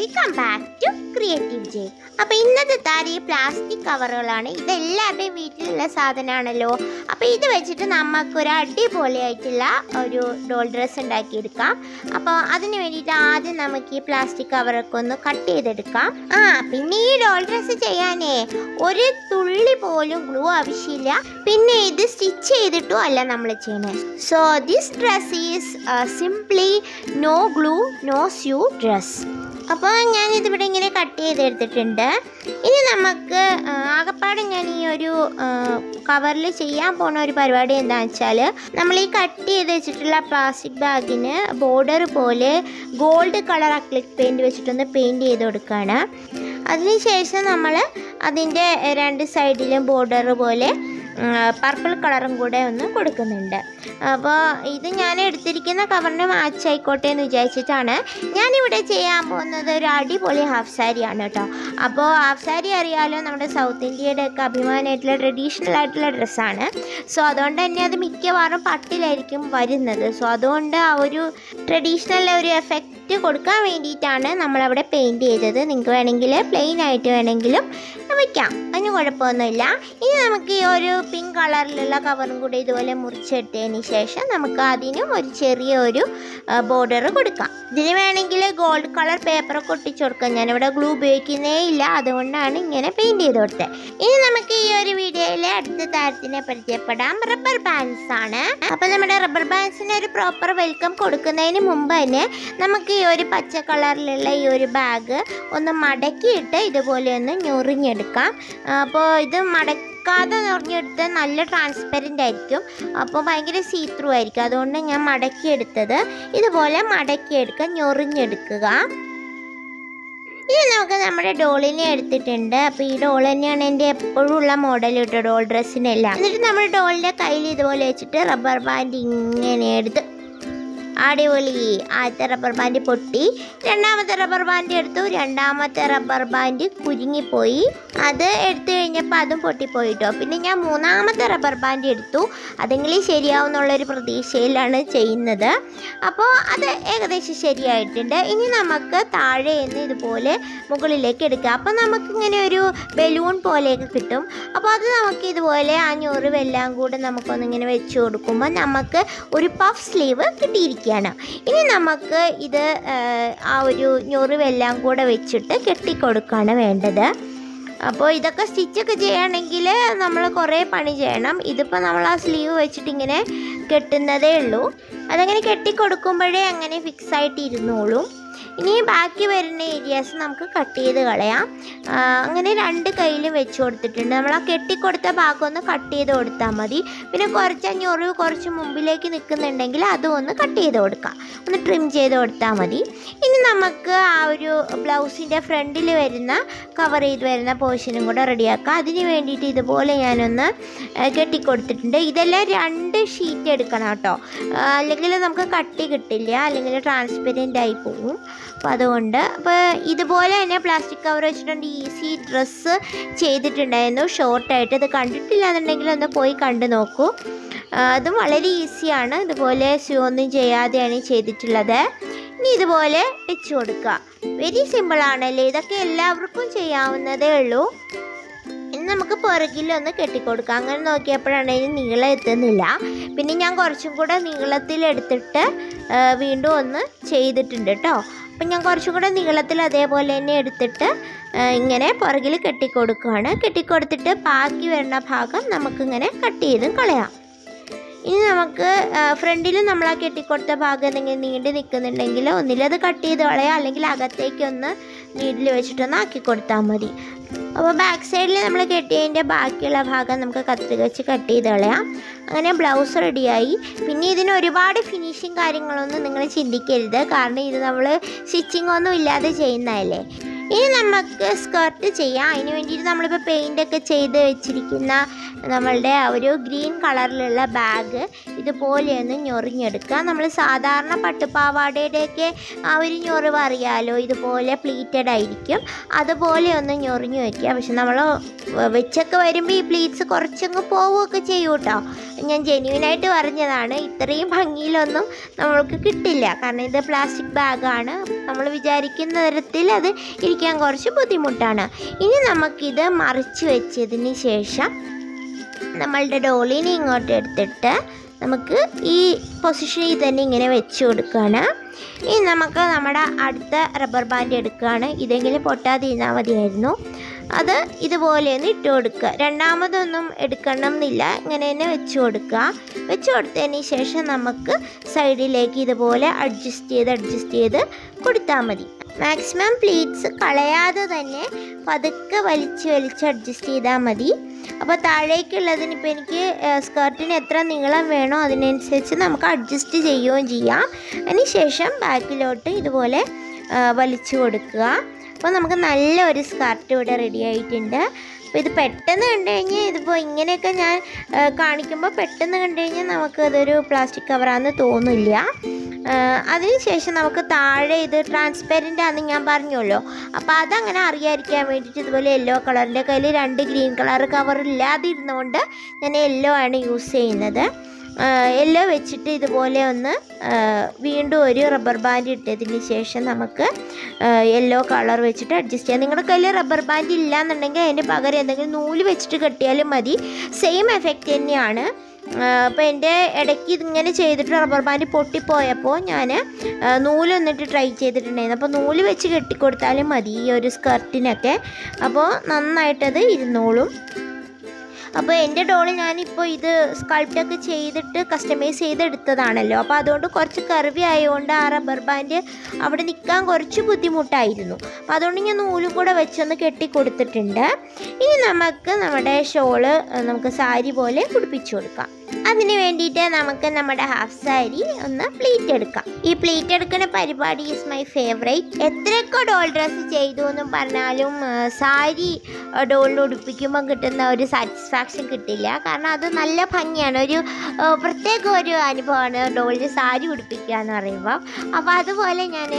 Welcome back to Creative J. അപ്പോൾ ഇന്നത്തെ താരം ഈ പ്ലാസ്റ്റിക് കവറുകളാണ്. ഇതെല്ലാവരുടെയും വീട്ടിലുള്ള സാധനമാണല്ലോ. അപ്പോൾ ഇത് വെച്ചിട്ട് നമുക്കൊരു അടിപൊളിയായിട്ടുള്ള ഒരു ഡോൾ ഡ്രസ്സ് ഉണ്ടാക്കിയെടുക്കാം. അപ്പോൾ അതിന് വേണ്ടിയിട്ട് ആദ്യം നമുക്ക് ഈ പ്ലാസ്റ്റിക് കവറൊക്കെ ഒന്ന് കട്ട് ചെയ്തെടുക്കാം. പിന്നെ ഈ ഡോൾ ഡ്രസ്സ് ചെയ്യാനേ ഒരു തുള്ളി പോലും ഗ്ലൂ ആവശ്യമില്ല. പിന്നെ ഇത് സ്റ്റിച്ച് ചെയ്തിട്ടും അല്ല നമ്മൾ ചെയ്യണേ. So this dress is simply no glue no sew dress. അപ്പോൾ ഞാനിതിവിടെ ഇങ്ങനെ കട്ട് ചെയ്തെടുത്തിട്ടുണ്ട്. ഇനി നമുക്ക് ആകപ്പാടെ ഞാൻ ഈ ഒരു കവറിൽ ചെയ്യാൻ പോകുന്ന ഒരു പരിപാടി എന്താണെന്ന് വെച്ചാൽ, നമ്മൾ ഈ കട്ട് ചെയ്ത് വെച്ചിട്ടുള്ള പ്ലാസ്റ്റിക് ബാഗിന് ബോർഡർ പോലെ ഗോൾഡ് കളർ അക്രിലിക് പെയിൻറ്റ് വെച്ചിട്ടൊന്ന് പെയിൻറ്റ് ചെയ്ത് കൊടുക്കുകയാണ്. അതിനുശേഷം നമ്മൾ അതിൻ്റെ രണ്ട് സൈഡിലും ബോർഡർ പോലെ പർപ്പിൾ കളറും കൂടെ ഒന്ന് കൊടുക്കുന്നുണ്ട്. അപ്പോൾ ഇത് ഞാൻ എടുത്തിരിക്കുന്ന കവറിന് മാച്ച് ആയിക്കോട്ടെ എന്ന് വിചാരിച്ചിട്ടാണ്. ഞാനിവിടെ ചെയ്യാൻ പോകുന്നത് ഒരു അടിപൊളി ഹാഫ് സാരിയാണ് കേട്ടോ. അപ്പോൾ ഹാഫ് സാരി അറിയാലോ, നമ്മുടെ സൗത്ത് ഇന്ത്യയുടെ ഒക്കെ അഭിമാനമായിട്ടുള്ള ട്രഡീഷണൽ ആയിട്ടുള്ള ഡ്രസ്സാണ്. സോ അതുകൊണ്ട് തന്നെ അത് മിക്കവാറും പട്ടിലായിരിക്കും വരുന്നത്. സോ അതുകൊണ്ട് ആ ഒരു ട്രഡീഷണൽ ഒരു എഫക്റ്റ് കൊടുക്കാൻ വേണ്ടിയിട്ടാണ് നമ്മളവിടെ പെയിൻറ്റ് ചെയ്തത്. നിങ്ങൾക്ക് വേണമെങ്കിൽ പ്ലെയിൻ ആയിട്ട് വേണമെങ്കിലും വയ്ക്കാം, അതിന് കുഴപ്പമൊന്നുമില്ല. ഇനി നമുക്ക് ഈ ഒരു പിങ്ക് കളറിലുള്ള കവറും കൂടി ഇതുപോലെ മുറിച്ചെടുത്തതിന് ശേഷം നമുക്ക് അതിനും ഒരു ചെറിയൊരു ബോർഡർ കൊടുക്കാം. ഇതിന് വേണമെങ്കിൽ ഗോൾഡ് കളർ പേപ്പറൊക്കെ ഒട്ടിച്ചു കൊടുക്കാം. ഞാനിവിടെ ഗ്ലൂ ഉപയോഗിക്കുന്നേ ഇല്ല, അതുകൊണ്ടാണ് ഇങ്ങനെ പെയിൻറ്റ് ചെയ്ത് കൊടുത്തത്. ഇനി നമുക്ക് ഈ ഒരു വീഡിയോയിലെ അടുത്ത താരത്തിനെ പരിചയപ്പെടാം. റബ്ബർ ബാൻഡ്സ് ആണ്. അപ്പോൾ നമ്മുടെ റബ്ബർ ബാൻഡ്സിന് ഒരു പ്രോപ്പർ വെൽക്കം കൊടുക്കുന്നതിന് മുമ്പ് തന്നെ നമുക്ക് ഈ ഒരു പച്ച കളറിലുള്ള ഈ ഒരു ബാഗ് ഒന്ന് മടക്കിയിട്ട് ഇതുപോലെ ഒന്ന് ഞൊറിഞ്ഞെടുക്കാം. അപ്പോൾ ഇത് മടക്കാതെ ഞൊറിഞ്ഞെടുത്ത് നല്ല ട്രാൻസ്പെറൻ്റ് ആയിരിക്കും. അപ്പോൾ ഭയങ്കര സീ ത്രൂ ആയിരിക്കും. അതുകൊണ്ട് ഞാൻ മടക്കിയെടുത്തത് ഇതുപോലെ മടക്കിയെടുക്കുക, ഞൊറിഞ്ഞെടുക്കുക. ഇനി നമുക്ക് നമ്മുടെ ഡോളിനെ എടുത്തിട്ടുണ്ട്. അപ്പോൾ ഈ ഡോൾ തന്നെയാണ് എൻ്റെ എപ്പോഴും ഉള്ള മോഡൽ കേട്ടോ, ഡോൾ ഡ്രസ്സിനെല്ലാം. എന്നിട്ട് നമ്മൾ ഡോളിൻ്റെ കയ്യിൽ ഇതുപോലെ വെച്ചിട്ട് റബ്ബർ ബാൻഡ് ഇങ്ങനെ എടുത്ത് അടിപൊളി. ആദ്യത്തെ റബ്ബർ ബാൻഡ് പൊട്ടി, രണ്ടാമത്തെ റബ്ബർ ബാൻഡ് എടുത്തു. രണ്ടാമത്തെ റബ്ബർ ബാൻഡ് കുരുങ്ങിപ്പോയി. അത് എടുത്തു കഴിഞ്ഞപ്പോൾ അതും പൊട്ടിപ്പോയിട്ടോ. പിന്നെ ഞാൻ മൂന്നാമത്തെ റബ്ബർ ബാൻഡ് എടുത്തു. അതെങ്കിലും ശരിയാവുന്നുള്ളൊരു പ്രതീക്ഷയിലാണ് ചെയ്യുന്നത്. അപ്പോൾ അത് ഏകദേശം ശരിയായിട്ടുണ്ട്. ഇനി നമുക്ക് താഴെ നിന്ന് ഇതുപോലെ മുകളിലേക്ക് എടുക്കുക. അപ്പോൾ നമുക്കിങ്ങനെ ഒരു ബലൂൺ പോലെയൊക്കെ കിട്ടും. അപ്പോൾ അത് നമുക്ക് ഇതുപോലെ ആ ഞൊറിവെല്ലാം കൂടെ നമുക്കൊന്നിങ്ങനെ വെച്ച് കൊടുക്കുമ്പോൾ നമുക്ക് ഒരു പഫ് സ്ലീവ് കിട്ടിയിരിക്കും. ഇനി നമുക്ക് ഇത് ആ ഒരു ഞൊറിവെല്ലാം കൂടെ വെച്ചിട്ട് കെട്ടിക്കൊടുക്കുകയാണ് വേണ്ടത്. അപ്പോൾ ഇതൊക്കെ സ്റ്റിച്ചൊക്കെ ചെയ്യുകയാണെങ്കിൽ നമ്മൾ കുറേ പണി ചെയ്യണം. ഇതിപ്പോൾ നമ്മൾ ആ സ്ലീവ് വെച്ചിട്ട് ഇങ്ങനെ കെട്ടുന്നതേ ഉള്ളൂ. അതങ്ങനെ കെട്ടിക്കൊടുക്കുമ്പോഴേ അങ്ങനെ ഫിക്സ് ആയിട്ട് ഇരുന്നോളും. ഇനി ബാക്കി വരുന്ന ഏരിയാസ് നമുക്ക് കട്ട് ചെയ്ത് കളയാം. അങ്ങനെ രണ്ട് കയ്യിലും വെച്ച് കൊടുത്തിട്ടുണ്ട്. നമ്മൾ ആ കെട്ടിക്കൊടുത്ത ഭാഗം ഒന്ന് കട്ട് ചെയ്ത് കൊടുത്താൽ മതി. പിന്നെ കുറച്ച് ഞൊറിവ് കുറച്ച് മുമ്പിലേക്ക് നിൽക്കുന്നുണ്ടെങ്കിൽ അതും ഒന്ന് കട്ട് ചെയ്ത് കൊടുക്കാം, ഒന്ന് ട്രിം ചെയ്ത് കൊടുത്താൽ മതി. ഇനി നമുക്ക് ആ ഒരു ബ്ലൗസിൻ്റെ ഫ്രണ്ടിൽ വരുന്ന കവർ ചെയ്ത് വരുന്ന പോർഷനും കൂടെ റെഡിയാക്കാം. അതിന് വേണ്ടിയിട്ട് ഇതുപോലെ ഞാനൊന്ന് കെട്ടിക്കൊടുത്തിട്ടുണ്ട്. ഇതെല്ലാം രണ്ട് ഷീറ്റ് എടുക്കണം കേട്ടോ, അല്ലെങ്കിൽ നമുക്ക് കട്ടി കിട്ടില്ല, അല്ലെങ്കിൽ ട്രാൻസ്പെറൻ്റ് ആയി പോകും. അപ്പോൾ അതുകൊണ്ട് ഇതുപോലെ തന്നെ പ്ലാസ്റ്റിക് കവർ വെച്ചിട്ടുണ്ട് ഈസി ഡ്രസ്സ് ചെയ്തിട്ടുണ്ടായിരുന്നു ഷോർട്ടായിട്ട്. ഇത് കണ്ടിട്ടില്ല എന്നുണ്ടെങ്കിൽ ഒന്ന് പോയി കണ്ടു നോക്കൂ. അതും വളരെ ഈസിയാണ്. ഇതുപോലെ ഒന്നും ചെയ്യാതെയാണ് ചെയ്തിട്ടുള്ളത്. ഇനി ഇതുപോലെ വെച്ച് കൊടുക്കുക. വെരി സിമ്പിളാണല്ലേ, ഇതൊക്കെ എല്ലാവർക്കും ചെയ്യാവുന്നതേ ഉള്ളൂ. ഇനി നമുക്ക് പുറകിലൊന്ന് കെട്ടിക്കൊടുക്കാം. അങ്ങനെ നോക്കിയപ്പോഴാണ് ഇതിന് നീളം എത്തുന്നില്ല. പിന്നെ ഞാൻ കുറച്ചും കൂടെ നീളത്തിലെടുത്തിട്ട് വീണ്ടും ഒന്ന് ചെയ്തിട്ടുണ്ട് കേട്ടോ. അപ്പം ഞാൻ കുറച്ചും കൂടെ നീളത്തിൽ അതേപോലെ തന്നെ എടുത്തിട്ട് ഇങ്ങനെ പുറകിൽ കെട്ടിക്കൊടുക്കുകയാണ്. കെട്ടിക്കൊടുത്തിട്ട് ബാക്കി വരുന്ന ഭാഗം നമുക്കിങ്ങനെ കട്ട് ചെയ്ത് കളയാം. ഇനി നമുക്ക് ഫ്രണ്ടിൽ നമ്മൾ ആ കെട്ടിക്കൊടുത്ത ഭാഗം എന്തെങ്കിലും നീണ്ടു നിൽക്കുന്നുണ്ടെങ്കിൽ ഒന്നിലത് കട്ട് ചെയ്ത് കളയാം, അല്ലെങ്കിൽ അകത്തേക്കൊന്ന് നീഡിൽ വെച്ചിട്ടൊന്ന് ആക്കി കൊടുത്താൽ മതി. അപ്പോൾ ബാക്ക് സൈഡിൽ നമ്മൾ കെട്ടിയതിൻ്റെ ബാക്കിയുള്ള ഭാഗം നമുക്ക് കത്രിക വെച്ച് കട്ട് ചെയ്ത് കളയാം. അങ്ങനെ ബ്ലൗസ് റെഡിയായി. പിന്നെ ഇതിന് ഒരുപാട് ഫിനിഷിങ് കാര്യങ്ങളൊന്നും നിങ്ങൾ ചിന്തിക്കരുത്, കാരണം ഇത് നമ്മൾ സ്റ്റിച്ചിങ് ഒന്നും ഇല്ലാതെ ചെയ്യുന്നതല്ലേ. ഇനി നമുക്ക് സ്കർട്ട് ചെയ്യാം. അതിന് വേണ്ടിയിട്ട് നമ്മളിപ്പോൾ പെയിൻ്റൊക്കെ ചെയ്ത് വെച്ചിരിക്കുന്ന നമ്മളുടെ ഒരു ഗ്രീൻ കളറിലുള്ള ബാഗ് ഇതുപോലെയൊന്ന് ഞൊറിഞ്ഞെടുക്കുക. നമ്മൾ സാധാരണ പട്ടുപാവാടയുടെയൊക്കെ ആ ഒരു ഞൊറിവ് അറിയാലോ, ഇതുപോലെ പ്ലീറ്റഡ് ആയിരിക്കും. അതുപോലെ ഒന്ന് ഞൊറിഞ്ഞ് വയ്ക്കുക. പക്ഷെ നമ്മൾ വെച്ചൊക്കെ വരുമ്പോൾ ഈ പ്ലീറ്റ്സ് കുറച്ചങ്ങ് പോവുകയൊക്കെ ചെയ്യും കേട്ടോ. ഞാൻ ജെന്യുവനായിട്ട് പറഞ്ഞതാണ്. ഇത്രയും ഭംഗിയിലൊന്നും നമ്മൾക്ക് കിട്ടില്ല, കാരണം ഇത് പ്ലാസ്റ്റിക് ബാഗാണ്. നമ്മൾ വിചാരിക്കുന്ന തരത്തിൽ അത് ഇരിക്കാൻ കുറച്ച് ബുദ്ധിമുട്ടാണ്. ഇനി നമുക്കിത് മറിച്ച് വെച്ചതിന് ശേഷം നമ്മളുടെ ഡോളിനെ ഇങ്ങോട്ട് എടുത്തിട്ട് നമുക്ക് ഈ പൊസിഷനിൽ തന്നെ ഇങ്ങനെ വെച്ച് കൊടുക്കുകയാണ്. ഇനി നമുക്ക് നമ്മുടെ അടുത്ത റബ്ബർ ബാൻഡ് എടുക്കുകയാണ്. ഇതെങ്കിലും പൊട്ടാതിരുന്നാൽ മതിയായിരുന്നു. അത് ഇതുപോലെ ഒന്ന് ഇട്ട് കൊടുക്കുക. രണ്ടാമതൊന്നും എടുക്കണം എന്നില്ല, ഇങ്ങനെ തന്നെ വെച്ച് കൊടുക്കുക. വെച്ച് കൊടുത്തതിന് ശേഷം നമുക്ക് സൈഡിലേക്ക് ഇതുപോലെ അഡ്ജസ്റ്റ് ചെയ്ത് കൊടുത്താൽ മതി. മാക്സിമം പ്ലീറ്റ്സ് കളയാതെ തന്നെ പതുക്കെ വലിച്ച് അഡ്ജസ്റ്റ് ചെയ്താൽ മതി. അപ്പോൾ താഴേക്കുള്ളതിന് ഇപ്പോൾ എനിക്ക് സ്കർട്ടിന് എത്ര നീളം വേണോ അതിനനുസരിച്ച് നമുക്ക് അഡ്ജസ്റ്റ് ചെയ്യുകയും ചെയ്യാം. അതിന് ശേഷം ബാക്കിലോട്ട് ഇതുപോലെ വലിച്ചു കൊടുക്കുക. അപ്പോൾ നമുക്ക് നല്ലൊരു സ്കർട്ട് ഇവിടെ റെഡി ആയിട്ടുണ്ട്. അപ്പോൾ ഇത് പെട്ടെന്ന് കണ്ടു കഴിഞ്ഞാൽ, ഇതിപ്പോൾ ഇങ്ങനെയൊക്കെ ഞാൻ കാണിക്കുമ്പോൾ പെട്ടെന്ന് കണ്ടു കഴിഞ്ഞാൽ നമുക്കതൊരു പ്ലാസ്റ്റിക് കവറാണെന്ന് തോന്നില്ല. അതിനുശേഷം നമുക്ക് താഴെ ഇത് ട്രാൻസ്പെറൻ്റ് ആണെന്ന് ഞാൻ പറഞ്ഞല്ലോ. അപ്പോൾ അതങ്ങനെ അറിയാതിരിക്കാൻ വേണ്ടിയിട്ട് ഇതുപോലെ യെല്ലോ കളറിൻ്റെ കയ്യിൽ 2 ഗ്രീൻ കളർ കവർ ഇല്ലാതിരുന്നുകൊണ്ട് ഞാൻ യെല്ലോ ആണ് യൂസ് ചെയ്യുന്നത്. യെല്ലോ വെച്ചിട്ട് ഇതുപോലെ ഒന്ന് വീണ്ടും ഒരു റബ്ബർ ബാൻഡ് ഇട്ടതിന് ശേഷം നമുക്ക് യെല്ലോ കളർ വെച്ചിട്ട് അഡ്ജസ്റ്റ് ചെയ്യാം. നിങ്ങളുടെ കയ്യിൽ റബ്ബർ ബാൻഡ് ഇല്ല എന്നുണ്ടെങ്കിൽ അതിന് പകരം എന്തെങ്കിലും നൂല് വെച്ചിട്ട് കെട്ടിയാലും മതി. സെയിം എഫക്റ്റ് തന്നെയാണ്. അപ്പോൾ എൻ്റെ ഇടയ്ക്ക് ഇതിങ്ങനെ ചെയ്തിട്ട് റബ്ബർ ബാൻഡ് പൊട്ടിപ്പോയപ്പോൾ ഞാൻ നൂലൊന്നിട്ട് ട്രൈ ചെയ്തിട്ടുണ്ടായിരുന്നു. അപ്പോൾ നൂല് വെച്ച് കെട്ടിക്കൊടുത്താലും മതി ഈ ഒരു സ്കർട്ടിനൊക്കെ. അപ്പോൾ നന്നായിട്ടത് ഇരുന്നോളും. അപ്പോൾ എൻ്റെ ഡോള് ഞാനിപ്പോൾ ഇത് സ്കൾപ്റ്റൊക്കെ ചെയ്തിട്ട് കസ്റ്റമൈസ് ചെയ്തെടുത്തതാണല്ലോ. അപ്പോൾ അതുകൊണ്ട് കുറച്ച് കർവി ആയതുകൊണ്ട് ആ റബ്ബർ ബാൻഡ് അവിടെ നിൽക്കാൻ കുറച്ച് ബുദ്ധിമുട്ടായിരുന്നു. അപ്പോൾ അതുകൊണ്ട് ഞാൻ നൂലും കൂടെ വെച്ചൊന്ന് കെട്ടിക്കൊടുത്തിട്ടുണ്ട്. ഇനി നമുക്ക് നമ്മുടെ ഷോള് നമുക്ക് സാരി പോലെ പിടിപ്പിച്ചു കൊടുക്കാം. അതിന് വേണ്ടിയിട്ട് നമുക്ക് നമ്മുടെ ഹാഫ് സാരി ഒന്ന് പ്ലീറ്റ് എടുക്കാം. ഈ പ്ലീറ്റ് എടുക്കുന്ന പരിപാടി ഈസ് മൈ ഫേവറേറ്റ്. എത്രയൊക്കെ ഡോൾ ഡ്രസ്സ് ചെയ്തു എന്നും പറഞ്ഞാലും സാരി ഡോളിൽ ഉടുപ്പിക്കുമ്പോൾ കിട്ടുന്ന ഒരു സാറ്റിസ്ഫാക്ഷൻ കിട്ടില്ല. കാരണം അത് നല്ല ഭംഗിയാണ്, ഒരു പ്രത്യേക ഒരു അനുഭവമാണ് ഡോളിൽ സാരി ഉടുപ്പിക്കുക എന്ന് പറയുമ്പോൾ. അപ്പോൾ അതുപോലെ ഞാൻ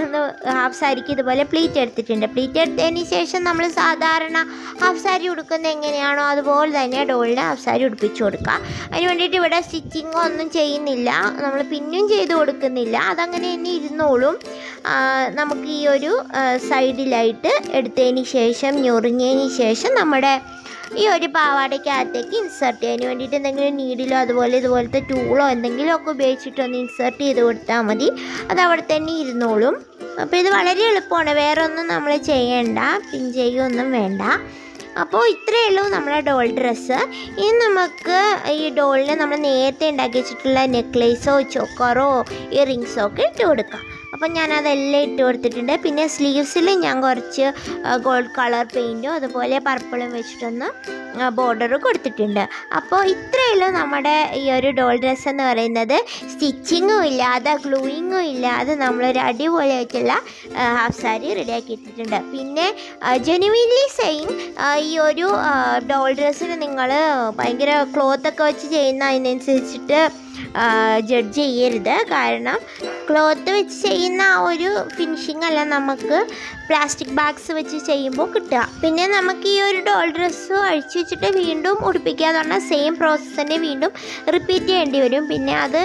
ഒന്ന് ഹാഫ് സാരിക്ക് ഇതുപോലെ പ്ലീറ്റ് എടുത്തിട്ടുണ്ട്. പ്ലീറ്റ് എടുത്തതിന് ശേഷം നമ്മൾ സാധാരണ ഹാഫ് സാരി ഉടുക്കുന്നത് എങ്ങനെയാണോ അതുപോലെ തന്നെ ഡോളിന് ഹാഫ് സാരി ഉടുപ്പിച്ചു കൊടുക്കുക. അതിന് വേണ്ടിയിട്ട് ഇവിടെ സ്റ്റിച്ചിങ്ങോ ഒന്നും ചെയ്യുന്നില്ല, നമ്മൾ പിന്നും ചെയ്ത് കൊടുക്കുന്നില്ല. അതങ്ങനെ തന്നെ ഇരുന്നോളും. നമുക്ക് ഈ ഒരു സൈഡിലായിട്ട് എടുത്തതിന് ശേഷം ഞൊറിഞ്ഞതിന് ശേഷം നമ്മുടെ ഈ ഒരു പാവാടയ്ക്കകത്തേക്ക് ഇൻസേർട്ട് ചെയ്യാൻ വേണ്ടിയിട്ട് എന്തെങ്കിലും നീഡിലോ ഇതുപോലത്തെ ടൂളോ എന്തെങ്കിലുമൊക്കെ ഉപയോഗിച്ചിട്ടൊന്ന് ഇൻസേർട്ട് ചെയ്ത് കൊടുത്താൽ മതി. അത് അവിടെ തന്നെ ഇരുന്നോളും. അപ്പോൾ ഇത് വളരെ എളുപ്പമാണ്, വേറെ ഒന്നും നമ്മൾ ചെയ്യേണ്ട, പിൻ ചെയ്യുകയൊന്നും വേണ്ട. അപ്പോൾ ഇത്രയേ ഉള്ളൂ നമ്മുടെ ഡോൾ ഡ്രസ്സ്. ഇനി നമുക്ക് ഈ ഡോളിന് നമ്മൾ നേരത്തെ ഉണ്ടാക്കി വെച്ചിട്ടുള്ള നെക്ലേസോ ചോക്കറോ ഇയറിങ്സോ ഒക്കെ ഇട്ട് കൊടുക്കാം. അപ്പം ഞാനതെല്ലാം ഇട്ട് കൊടുത്തിട്ടുണ്ട്. പിന്നെ സ്ലീവ്സിൽ ഞാൻ കുറച്ച് ഗോൾഡ് കളർ പെയിൻറ്റും അതുപോലെ പർപ്പിളും വെച്ചിട്ടൊന്ന് ബോർഡർ കൊടുത്തിട്ടുണ്ട്. അപ്പോൾ ഇത്രയുള്ളൂ നമ്മുടെ ഈ ഒരു ഡോൾ ഡ്രസ്സ് എന്ന് പറയുന്നത്. സ്റ്റിച്ചിങ്ങും ഇല്ലാതെ ഗ്ലൂയിങ്ങും ഇല്ലാതെ നമ്മളൊരു അടിപൊളിയായിട്ടുള്ള ഹാഫ് സാരി റെഡിയാക്കി ഇട്ടിട്ടുണ്ട്. പിന്നെ ജെനുവിൻലി സെയിം ഈ ഒരു ഡോൾ ഡ്രസ്സിന് നിങ്ങൾ ഭയങ്കര ക്ലോത്തൊക്കെ വെച്ച് ചെയ്യുന്ന അതിനനുസരിച്ചിട്ട് ജഡ്ജ് ചെയ്യരുത്. കാരണം ക്ലോത്ത് വെച്ച് ചെയ്യുന്ന ആ ഒരു ഫിനിഷിംഗ് അല്ല നമുക്ക് പ്ലാസ്റ്റിക് ബാഗ്സ് വെച്ച് ചെയ്യുമ്പോൾ കിട്ടുക. പിന്നെ നമുക്ക് ഈ ഒരു ഡോൾ ഡ്രസ്സ് അഴിച്ചു വെച്ചിട്ട് വീണ്ടും ഉടുപ്പിക്കുക എന്ന് പറഞ്ഞാൽ സെയിം പ്രോസസ്സ് തന്നെ വീണ്ടും റിപ്പീറ്റ് ചെയ്യേണ്ടി വരും. പിന്നെ അത്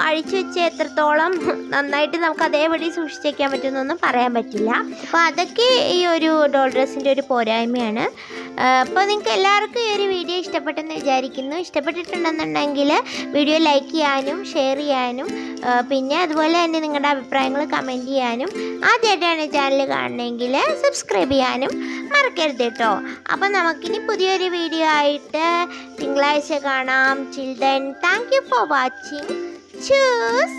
അഴിച്ചു വെച്ച് എത്രത്തോളം നന്നായിട്ട് നമുക്ക് അതേപടി സൂക്ഷിച്ചേക്കാൻ പറ്റുമെന്നൊന്നും പറയാൻ പറ്റില്ല. അപ്പോൾ അതൊക്കെ ഈ ഒരു ഡോൾ ഡ്രസ്സിൻ്റെ ഒരു പോരായ്മയാണ്. അപ്പോൾ നിങ്ങൾക്ക് എല്ലാവർക്കും ഈ ഒരു വീഡിയോ ഇഷ്ടപ്പെട്ടെന്ന് വിചാരിക്കുന്നു. ഇഷ്ടപ്പെട്ടിട്ടുണ്ടെന്നുണ്ടെങ്കിൽ വീഡിയോ ലൈക്ക് ചെയ്യാനും ഷെയർ ചെയ്യാനും പിന്നെ അതുപോലെ തന്നെ നിങ്ങളുടെ അഭിപ്രായങ്ങൾ കമൻറ്റ് ചെയ്യാനും, ആദ്യമായിട്ടാണ് ചാനൽ കാണണമെങ്കിൽ സബ്സ്ക്രൈബ് ചെയ്യാനും മറക്കരുത് കേട്ടോ. അപ്പോൾ നമുക്കിനി പുതിയൊരു വീഡിയോ ആയിട്ട് തിങ്കളാഴ്ച കാണാം. Chill then, thank you for watching. Choose.